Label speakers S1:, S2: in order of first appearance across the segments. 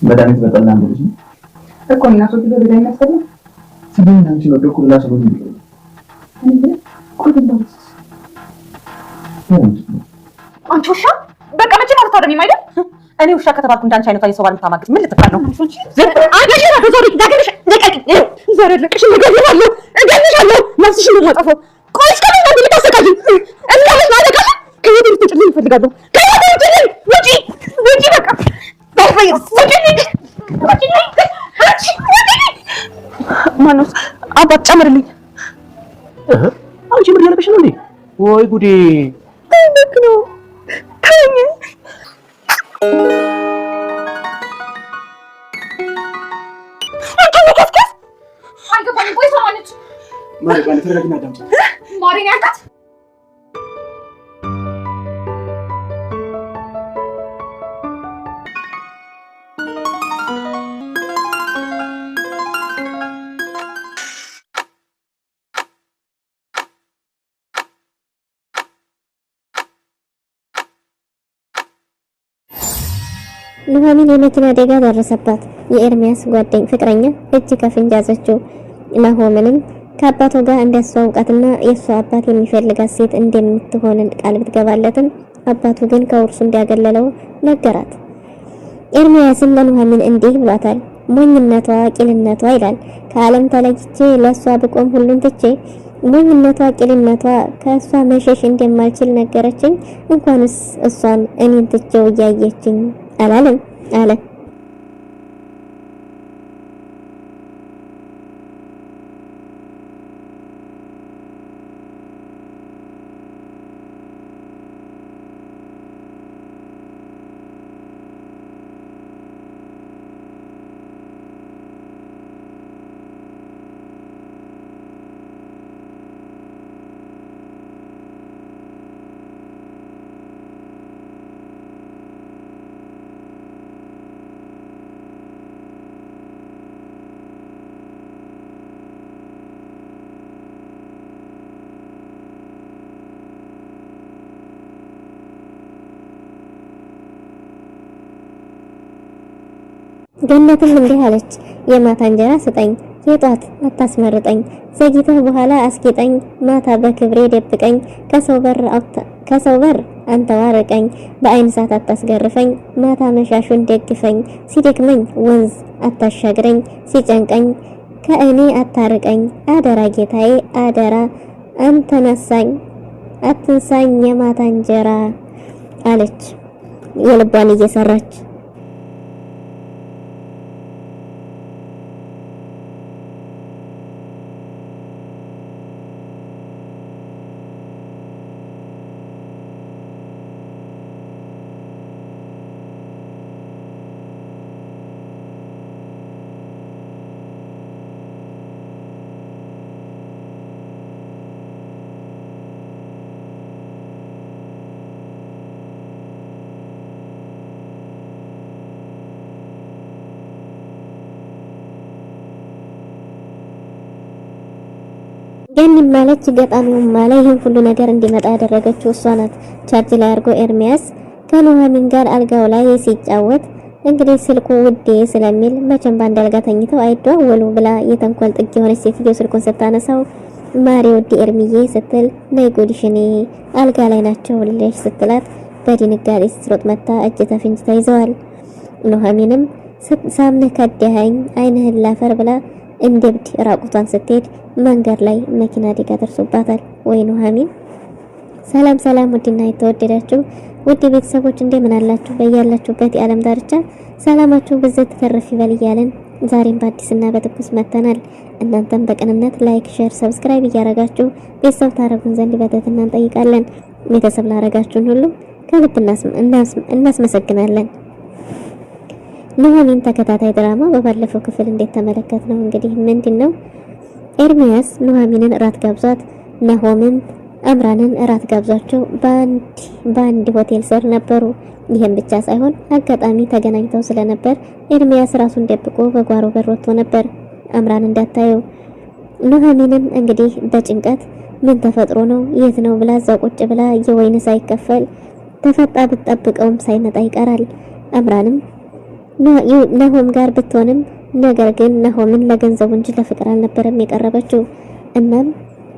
S1: መድኃኒት በጠና እንደልጅ እኮ እናቶ ቢሎ ቢላይ መሰለኝ ሲገኝ አንቺ ነው ደኩ ብላ ሰው ነው
S2: አንቺ ውሻ በቃ መቼ ማለት አይደለም አይደል? እኔ ውሻ ከተባልኩ እንዳንቺ አይነት ሰው ባል ታማግጥ ምን ልትባል ነው? አንቺ ዞሪ ዳገሽ ደቀቂ ዞሪ ለቅሽ ነገርሻለሁ እገልሻለሁ ነፍስሽን ነው ማጠፋው። ቆይ እስከ ምን እንደምን ታሰቃጂ እንደምን ማለቃሽ ከየት ልትጭልኝ ይፈልጋለሁ? ከየት ልትጭልኝ ውጪ ውጪ በቃ ባይ ውጪ ማነው አባት ጨምርልኝ።
S1: አንቺ ምን ያለበሽ ነው እንዴ? ወይ ጉዴ
S2: ታንክ ነው ታኝ አልገባኝም። ቆይ ሰው ማነች?
S1: ማርያም ተረጋግና ዳምጪ
S2: ማርያም ያልካት
S3: ኑሐሚን የመኪና አደጋ ደረሰባት። የኤርሚያስ ጓደኛ ፍቅረኛ እጅ ከፍንጅ ያዘችው። ናሆምንም ከአባቱ ጋር እንዲያስተዋውቃትና የእሷ አባት የሚፈልጋት ሴት እንደምትሆን ቃል ብትገባለትም አባቱ ግን ከውርሱ እንዲያገለለው ነገራት። ኤርሚያስም ለኑሐሚን እንዲህ ብሏታል። ሞኝነቷ ቂልነቷ ይላል። ከዓለም ተለይቼ ለእሷ ብቆም ሁሉን ትቼ ሞኝነቷ ቂልነቷ ከእሷ መሸሽ እንደማልችል ነገረችኝ። እንኳንስ እሷን እኔን ትቼው እያየችኝ አላለም አለ። ገነትም እንዲህ አለች። የማታ እንጀራ ስጠኝ፣ የጧት አታስመርጠኝ። ዘግይተህ በኋላ አስጌጠኝ፣ ማታ በክብሬ ደብቀኝ። ከሰው በር አንተው አርቀኝ፣ በአይን ሰዓት አታስገርፈኝ። ማታ መሻሹን ደግፈኝ፣ ሲደክመኝ ወንዝ አታሻግረኝ። ሲጨንቀኝ ከእኔ አታርቀኝ። አደራ ጌታዬ አደራ፣ አንተነሳኝ አትንሳኝ የማታ እንጀራ አለች የልቧን እየሰራች። ገኒም ማለች ገጣሚውም ማለ ይሄን ሁሉ ነገር እንዲመጣ ያደረገችው እሷ ናት። ቻርጅ ላይ አድርጎ ኤርሚያስ ከኑሐሚን ጋር አልጋው ላይ ሲጫወት እንግዲህ ስልኩ ውዴ ስለሚል መቼም ባንድ አልጋ ተኝተው አይደዋወሉ ብላ የተንኮል ጥግ የሆነች ሴትዮ ስልኩን ስታነሳው ማሪ ውዴ ኤርሚዬ ስትል ነይ ጉድሽኔ አልጋ ላይ ናቸው ልጅ ስትላት በድንጋጤ ስትሮጥ መታ እጅ ተፍንጅ ተይዘዋል። ኑሐሚንም ሳምነህ ከዳኸኝ አይንህን ላፈር ብላ እንደብድ ራቁቷን ስትሄድ መንገድ ላይ መኪና አደጋ ደርሶባታል። ወይ ኑሐሚን። ሰላም ሰላም፣ ውድና የተወደዳችሁ ውድ ቤተሰቦች እንደምን አላችሁ? በያላችሁበት የዓለም ዳርቻ ሰላማችሁ ብዘት ተተረፍ ይበል እያለን ዛሬም በአዲስና በትኩስ መተናል። እናንተም በቅንነት ላይክ፣ ሼር፣ ሰብስክራይብ እያረጋችሁ ቤተሰብ ታረጉን ዘንድ በትህትና እንጠይቃለን። ቤተሰብ ላረጋችሁን ሁሉ ከልብ እናስመሰግናለን። ኑሐሚን ተከታታይ ድራማ በባለፈው ክፍል እንዴት ተመለከት ነው እንግዲህ ምንድነው ኤርሚያስ ኑሐሚንን እራት ጋብዟት ናሆምም አምራንን እራት ጋብዟቸው በአንድ ሆቴል ስር ነበሩ። ይህም ብቻ ሳይሆን አጋጣሚ ተገናኝተው ስለነበር ኤርሚያስ ራሱን ደብቆ በጓሮ በር ወጥቶ ነበር አምራን እንዳታየው። ኑሐሚንም እንግዲህ በጭንቀት ምን ተፈጥሮ ነው የት ነው ብላ እዛው ቁጭ ብላ የወይን ሳይከፈል ተፈጣ ብትጠብቀውም ሳይመጣ ይቀራል። አምራንም ናሆም ጋር ብትሆንም ነገር ግን ናሆምን ለገንዘቡ እንጂ ለፍቅር አልነበረም የቀረበችው። እናም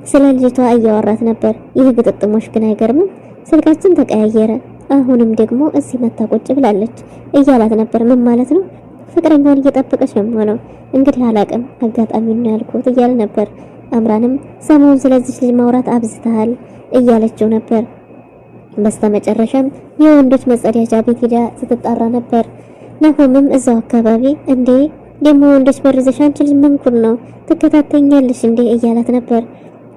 S3: ስለ ልጅቷ እያወራት ነበር። ይህ ግጥጥሞሽ ግን አይገርምም? ስልካችን ተቀያየረ፣ አሁንም ደግሞ እዚህ መታ ቁጭ ብላለች እያላት ነበር። ምን ማለት ነው? ፍቅረኛዋን እየጠበቀች ነው የሚሆነው። እንግዲህ አላቅም፣ አጋጣሚ ነው ያልኩት እያለ ነበር። አምራንም ሰሞኑን ስለዚህ ልጅ ማውራት አብዝተሃል እያለችው ነበር። በስተመጨረሻም የወንዶች መጸዳጃ ቤት ሄዳ ስትጣራ ነበር። ናሆምም እዛው አካባቢ እንዴ ደግሞ ወንዶች በርዘሽ አንቺ ልጅ መንኩል ነው ትከታተኛለሽ እንዴ እያላት ነበር።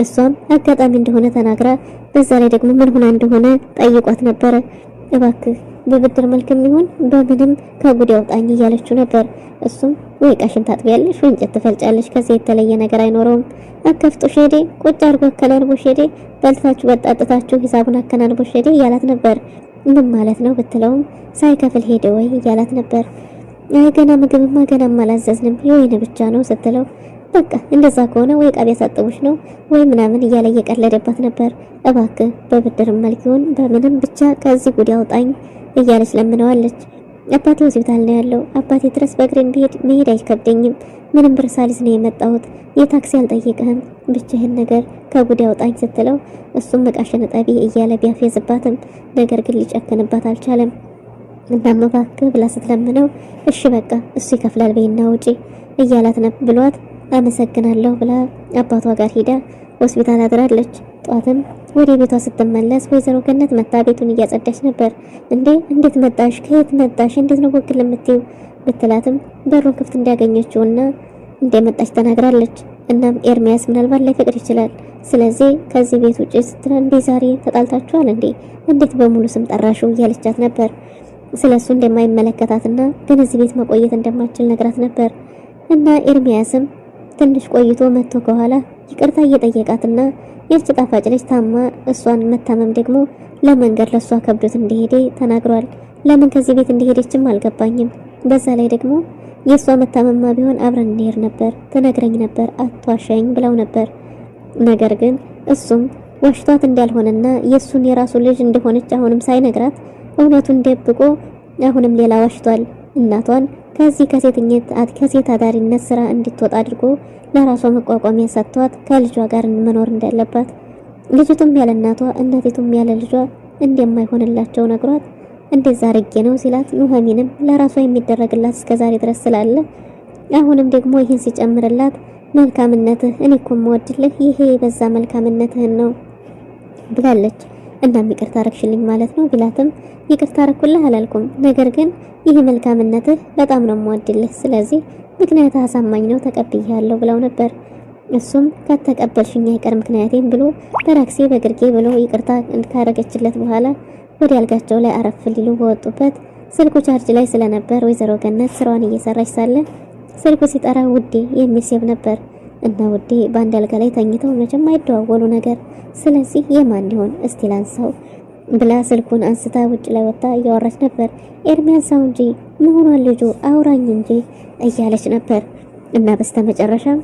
S3: እሷም አጋጣሚ እንደሆነ ተናግራ በዛ ላይ ደግሞ ምን ሆና እንደሆነ ጠይቋት ነበር። እባክህ በብድር መልክም ይሁን በምንም ከጉድ ያውጣኝ እያለችው ነበር። እሱም ወይ ቃሽን ታጥቢያለሽ ወይ እንጨት ትፈልጫለሽ፣ ከዚህ የተለየ ነገር አይኖረውም። አከፍቶ ሸዴ ቁጭ አድርጎ አከናንቦ ሸዴ በልታችሁ በጣጥታችሁ ሂሳቡን አከናንቦ ሸዴ እያላት ነበር። ምን ማለት ነው ብትለውም ሳይከፍል ሄደ ወይ እያላት ነበር። አይ ገና ምግብማ ገና አላዘዝንም የወይን ብቻ ነው ስትለው በቃ እንደዛ ከሆነ ወይ ዕቃ ቢያሳጥቡሽ ነው ወይ ምናምን እያለ እየቀለደባት ነበር። እባክህ በብድር መልክ ይሁን በምንም ብቻ ከዚህ ጉድ ያውጣኝ እያለች ለምነዋለች። አባቴ ሆስፒታል ነው ያለው፣ አባቴ ድረስ በእግሬ መሄድ አይከብደኝም፣ ምንም ብር ሳልይዝ ነው የመጣሁት፣ የታክሲ አልጠይቅህም፣ ብቻህን ነገር ከጉድ ያውጣኝ ስትለው እሱም ዕቃሽን ጠቢ እያለ ቢያፌዝባትም ነገር ግን ሊጨክንባት አልቻለም። እናም እባክህ ብላ ስትለምነው እሺ በቃ እሱ ይከፍላል በይና ውጪ እያላት ብሏት አመሰግናለሁ ብላ አባቷ ጋር ሄዳ ሆስፒታል አድራለች። ጧትም ወደ ቤቷ ስትመለስ ወይዘሮ ገነት መታ ቤቱን እያጸዳች ነበር። እንዴት መጣሽ? ከየት መጣሽ? እንዴት ነው ወክል የምትይው ብትላትም በሩን ክፍት እንዳገኘችውና እንደመጣች ተናግራለች። እናም ኤርሚያስ ምናልባት ላይ ፍቅር ይችላል፣ ስለዚህ ከዚህ ቤት ውጪ ስትል እንዴ ዛሬ ተጣልታችኋል እንዴ? እንዴት በሙሉ ስም ጠራሽው እያለቻት ነበር። ስለሱ እንደማይመለከታትና ግን እዚህ ቤት መቆየት እንደማትችል ነግራት ነበር። እና ኤርሚያስም ትንሽ ቆይቶ መጥቶ ከኋላ ይቅርታ እየጠየቃትና የእርጭ ጣፋጭ ልጅ ታማ እሷን መታመም ደግሞ ለመንገድ ለሷ ከብዶት እንደሄደ ተናግሯል። ለምን ከዚህ ቤት እንደሄደችም አልገባኝም። በዛ ላይ ደግሞ የሷ መታመማ ቢሆን አብረን እንሄድ ነበር፣ ትነግረኝ ነበር፣ አትዋሻኝ ብለው ነበር። ነገር ግን እሱም ዋሽቷት እንዳልሆነና የሱን የራሱ ልጅ እንደሆነች አሁንም ሳይነግራት እውነቱን ደብቆ አሁንም ሌላ ዋሽቷል። እናቷን ከዚህ ከሴት አዳሪነት ስራ እንድትወጣ አድርጎ ለራሷ መቋቋሚያ ሰጥቷት ከልጇ ጋር መኖር እንዳለባት ልጅቱም ያለ እናቷ እናቲቱም ያለ ልጇ እንደማይሆንላቸው ነግሯት እንደዛ አርጌ ነው ሲላት ኑሐሚንም ለራሷ የሚደረግላት እስከዛሬ ድረስ ስላለ አሁንም ደግሞ ይህን ሲጨምርላት መልካምነትህ እኔ እኮ የምወድልህ ይሄ የበዛ መልካምነትህን ነው ብላለች። እናም ይቅርታ አረግሽልኝ ማለት ነው ቢላትም ይቅርታ አረኩልህ አላልኩም፣ ነገር ግን ይሄ መልካምነትህ በጣም ነው የምወድልህ፣ ስለዚህ ምክንያት አሳማኝ ነው ተቀብያለሁ ብለው ነበር። እሱም ከተቀበልሽኝ አይቀር ምክንያቴም ብሎ በራክሴ በግርጌ ብሎ ይቅርታ ካረገችለት በኋላ ወደ አልጋቸው ላይ አረፍ ሊሉ በወጡበት ስልኩ ቻርጅ ላይ ስለነበር ወይዘሮ ገነት ስራዋን እየሰራች ሳለ ስልኩ ሲጠራ ውዴ የሚል ሴብ ነበር። እና ውዴ በአንድ አልጋ ላይ ተኝተው መቼም አይደዋወሉ ነገር፣ ስለዚህ የማን ይሆን እስቲ ላንሳው ብላ ስልኩን አንስታ ውጭ ላይ ወጣ እያወራች ነበር። ኤርሚያንሳው እንጂ መሆኗን ልጁ አውራኝ እንጂ እያለች ነበር። እና በስተመጨረሻም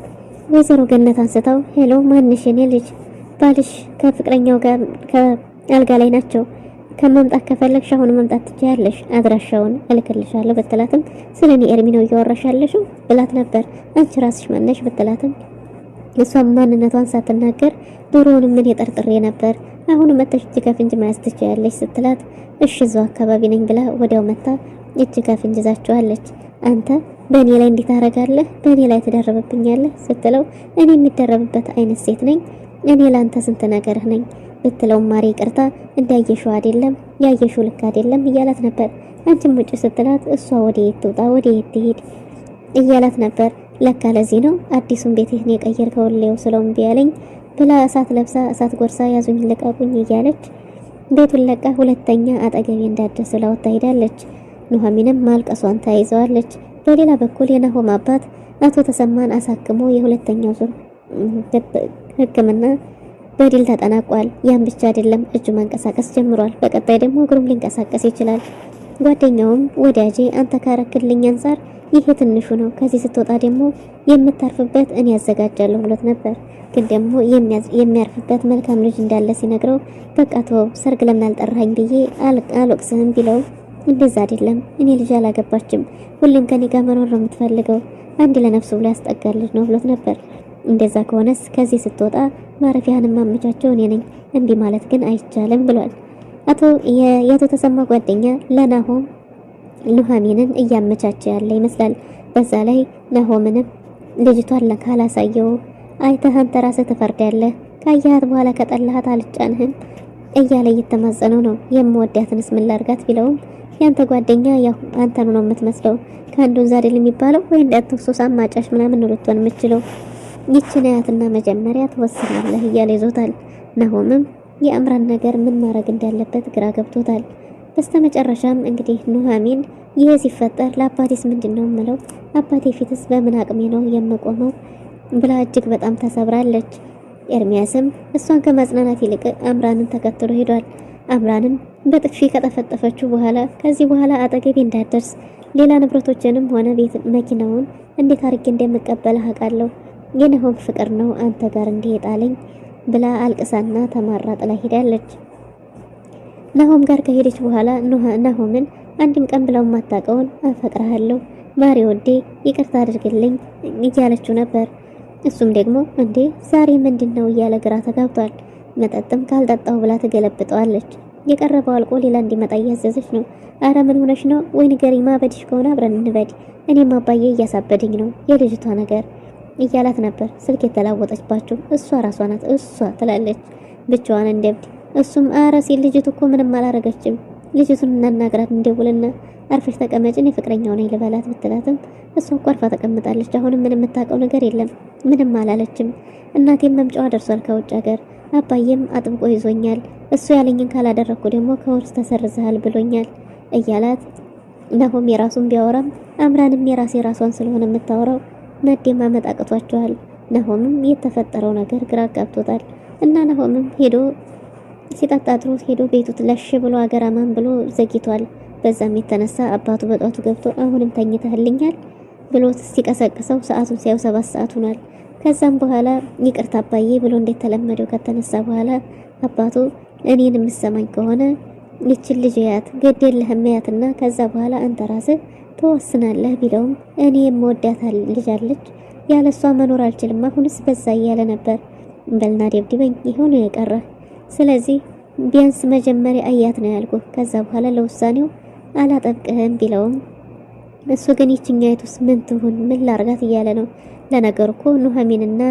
S3: ወይዘሮ ገነት አንስታው ሄሎ ማንሽ? የኔ ልጅ ባልሽ ከፍቅረኛው ጋር ከአልጋ ላይ ናቸው፣ ከመምጣት ከፈለግሽ አሁን መምጣት ትችያለሽ፣ አድራሻውን እልክልሻለሁ ብትላትም ስለኔ ኤርሚ ነው እያወራሻለሽ ብላት ነበር። አንቺ ራስሽ ማነሽ ብትላትም እሷም ማንነቷን ሳትናገር ድሮውንም ምን የጠርጥሬ ነበር፣ አሁን መተሽ እጅ ከፍንጅ መያዝ ትችያለሽ ስትላት እሺ እዛው አካባቢ ነኝ ብላ ወዲያው መታ እጅ ከፍንጅ ይዛቸዋለች። አንተ በእኔ ላይ እንዴት አደርጋለህ? በእኔ ላይ ትደረብብኛለህ ስትለው እኔ የሚደረብበት አይነት ሴት ነኝ፣ እኔ ላንተ ስንት ነገርህ ነኝ ብትለው ማሪ ይቅርታ እንዳየሽው አይደለም ያየሽው ልክ አይደለም እያላት ነበር። አንቺም ውጭ ስትላት እሷ ወዴት ትውጣ ወዴት ትሄድ እያላት ነበር። ለካ ለዚህ ነው አዲሱን ቤትህን የቀየርከው ሌው ስለውም ቢያለኝ ብላ እሳት ለብሳ እሳት ጎርሳ ያዙኝ ልቀቁኝ እያለች ቤቱን ለቃ ሁለተኛ አጠገቤ እንዳደርስ ለወጣ ሄዳለች። ኑሐሚንም ማልቀሷን ተያይዘዋለች። በሌላ በኩል የናሆም አባት አቶ ተሰማን አሳክሞ የሁለተኛው ዙር ሕክምና በድል ተጠናቋል። ያን ብቻ አይደለም እጁ መንቀሳቀስ ጀምሯል። በቀጣይ ደግሞ እግሩም ሊንቀሳቀስ ይችላል። ጓደኛውም ወዳጄ አንተ ካረክልኝ አንፃር ይሄ ትንሹ ነው፣ ከዚህ ስትወጣ ደግሞ የምታርፍበት እኔ ያዘጋጃለሁ ብሎት ነበር። ግን ደግሞ የሚያርፍበት መልካም ልጅ እንዳለ ሲነግረው በቃ ተው ሰርግ ለምን አልጠራኸኝ ብዬ አልወቅስህም ቢለው እንደዛ አይደለም። እኔ ልጅ አላገባችም፣ ሁሌም ከኔ ጋር መኖር ነው የምትፈልገው፣ አንድ ለነፍሱ ብሎ ያስጠጋልሽ ነው ብሎት ነበር። እንደዛ ከሆነስ ከዚህ ስትወጣ ማረፊያህን ማመቻቸው እኔ ነኝ፣ እምቢ ማለት ግን አይቻልም ብሏል። የአቶ ተሰማ ጓደኛ ለናሆም ኑሐሚንን እያመቻቸ ያለ ይመስላል። በዛ ላይ ናሆምንም ልጅቷን ካላሳየው አይተህ አንተ ራስህ ትፈርዳለህ፣ ካያሃት በኋላ ከጠላሃት አልጫንህም እያለ እየተማጸነው ነው። የምወዳትንስ ምን ላድርጋት ቢለውም ያንተ ጓደኛ ያው አንተኑ ነው የምትመስለው፣ ከአንዱ ዛሬ የሚባለው ወይ እንዳትወሶስ አማጫሽ ምናምን ነው ልትሆን የምችለው፣ ይችን አያትና መጀመሪያ ትወስናለህ እያለ ይዞታል። ናሆምም የአምራን ነገር ምን ማድረግ እንዳለበት ግራ ገብቶታል። በስተመጨረሻም እንግዲህ ኑሐሚን ይሄ ሲፈጠር ለአባቴስ ምንድነው የምለው፣ አባቴ ፊትስ በምን አቅሜ ነው የምቆመው ብላ እጅግ በጣም ተሰብራለች። ኤርሚያስም እሷን ከማጽናናት ይልቅ አምራንን ተከትሎ ሄዷል። አምራንን በጥፊ ከጠፈጠፈችው በኋላ ከዚህ በኋላ አጠገቤ እንዳትደርስ፣ ሌላ ንብረቶችንም ሆነ ቤት መኪናውን እንዴት አድርጌ እንደምቀበል አውቃለሁ፣ የናሆም ፍቅር ነው አንተ ጋር እንዲሄጣለኝ ብላ አልቅሳና ተማራ ጥላ ሄዳለች። ናሆም ጋር ከሄደች በኋላ ናሆምን አንድም ቀን ብለው ማታቀውን አፈቅርሃለሁ ማሪ ወዴ ይቅርታ አድርግልኝ እያለችው ነበር። እሱም ደግሞ እንዴ ዛሬ ምንድነው እያለ ግራ ተጋብቷል። መጠጥም ካልጠጣው ብላ ትገለብጠዋለች። የቀረበው አልቆ ሌላ እንዲመጣ እያዘዘች ነው። አረ ምን ሆነሽ ነው? ወይ ንገሪኝ፣ ማበድሽ ከሆነ አብረን እንበድ፣ እኔም አባዬ እያሳበደኝ ነው የልጅቷ ነገር እያላት ነበር። ስልክ የተላወጠችባቸው እሷ ራሷ ናት እሷ ትላለች ብቻዋን እንደብድ። እሱም አረ ሲል ልጅቱ እኮ ምንም አላረገችም፣ ልጅቱን እናናግራት እንደውልና አርፈሽ ተቀመጭን የፍቅረኛው ነኝ ልበላት ብትላትም እሷ እኮ አርፋ ተቀምጣለች። አሁንም ምንም የምታውቀው ነገር የለም፣ ምንም አላለችም። እናቴም መምጫዋ ደርሷል ከውጭ ሀገር፣ አባዬም አጥብቆ ይዞኛል፣ እሱ ያለኝን ካላደረኩ ደግሞ ከውርስ ተሰርዘሃል ብሎኛል እያላት ናሆም የራሱን ቢያወራም አምራንም የራሷን ስለሆነ የምታወራው መደማመጥ አቅቷቸዋል። ናሆምም የተፈጠረው ነገር ግራ ጋብቶታል እና ናሆምም ሄዶ ሲጣጣጥሩ ሄዶ ቤቱ ለሽ ብሎ አገራማን ብሎ ዘግይቷል። በዛም የተነሳ አባቱ በጧቱ ገብቶ አሁንም ተኝተህልኛል ብሎት ሲቀሰቅሰው ሰዓቱን ሲያው 7 ሰዓት ሆኗል። ከዛም በኋላ ይቅርታ አባዬ ብሎ እንደተለመደው ከተነሳ በኋላ አባቱ እኔን የምሰማኝ ከሆነ ይችን ልጅ ያት ገደልህም ያትና ከዛ በኋላ አንተ ራስህ ተወስናለህ ቢለውም እኔ የምወዳት ልጅ አለች ያለሷ መኖር አልችልም፣ አሁንስ በዛ እያለ ነበር። በልና ደብድበኝ ይሆነ የቀረ ስለዚህ ቢያንስ መጀመሪያ አያት ነው ያልኩ፣ ከዛ በኋላ ለውሳኔው አላጠብቅህም ቢለውም እሱ ግን ይችኛይቱስ ምን ትሁን ምን ላርጋት እያለ ነው። ለነገሩ እኮ ኑሐሚንና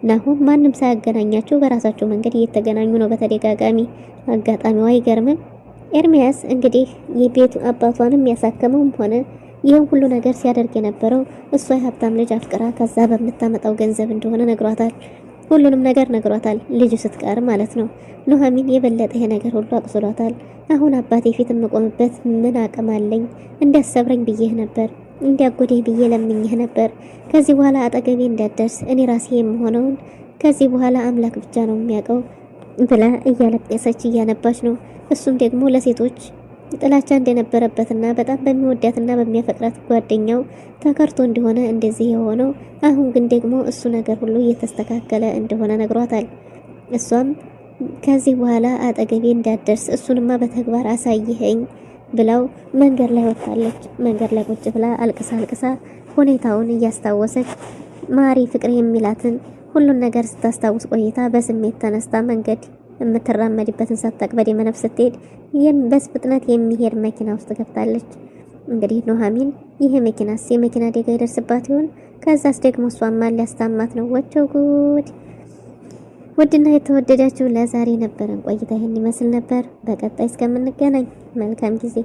S3: ናሆም ማንም ሳያገናኛቸው በራሳቸው መንገድ እየተገናኙ ነው በተደጋጋሚ። አጋጣሚው አይገርምም? ኤርሚያስ እንግዲህ የቤቱ አባቷንም ያሳከመውም ሆነ ይህን ሁሉ ነገር ሲያደርግ የነበረው እሷ የሀብታም ልጅ አፍቅራ ከዛ በምታመጣው ገንዘብ እንደሆነ ነግሯታል። ሁሉንም ነገር ነግሯታል፣ ልጁ ስትቀር ማለት ነው። ኑሐሚን የበለጠ ይሄ ነገር ሁሉ አቅስሏታል። አሁን አባቴ ፊት የምቆምበት ምን አቅም አለኝ? እንዲያሰብረኝ ብዬህ ነበር፣ እንዲያጎደኝ ብዬ ለምኝህ ነበር። ከዚህ በኋላ አጠገቤ እንዳትደርስ እኔ ራሴ የምሆነውን ከዚህ በኋላ አምላክ ብቻ ነው የሚያውቀው ብላ እያለቀሰች እያነባች ነው። እሱም ደግሞ ለሴቶች ጥላቻ እንደነበረበትና በጣም በሚወዳትና በሚያፈቅራት ጓደኛው ተከርቶ እንደሆነ እንደዚህ የሆነው አሁን ግን ደግሞ እሱ ነገር ሁሉ እየተስተካከለ እንደሆነ ነግሯታል። እሷም ከዚህ በኋላ አጠገቤ እንዳትደርስ እሱንማ በተግባር አሳይኸኝ ብላው መንገድ ላይ ወጣለች። መንገድ ላይ ቁጭ ብላ አልቅሳ ሁኔታውን እያስታወሰች ማሪ ፍቅር የሚላትን ሁሉን ነገር ስታስታውስ ቆይታ በስሜት ተነስታ መንገድ የምትራመድበትን ሳታቅ በደመ ነፍስ ስትሄድ በፍጥነት የሚሄድ መኪና ውስጥ ገብታለች። እንግዲህ ኑሐሚን ይሄ መኪናስ የመኪና አደጋ ይደርስባት ይሆን? ከዛስ ደግሞ እሷማ ሊያስታማት ነው? ወቸው ጉድ! ውድና የተወደዳችሁ ለዛሬ ነበረን ቆይታ ይሄን ይመስል ነበር። በቀጣይ እስከምንገናኝ መልካም ጊዜ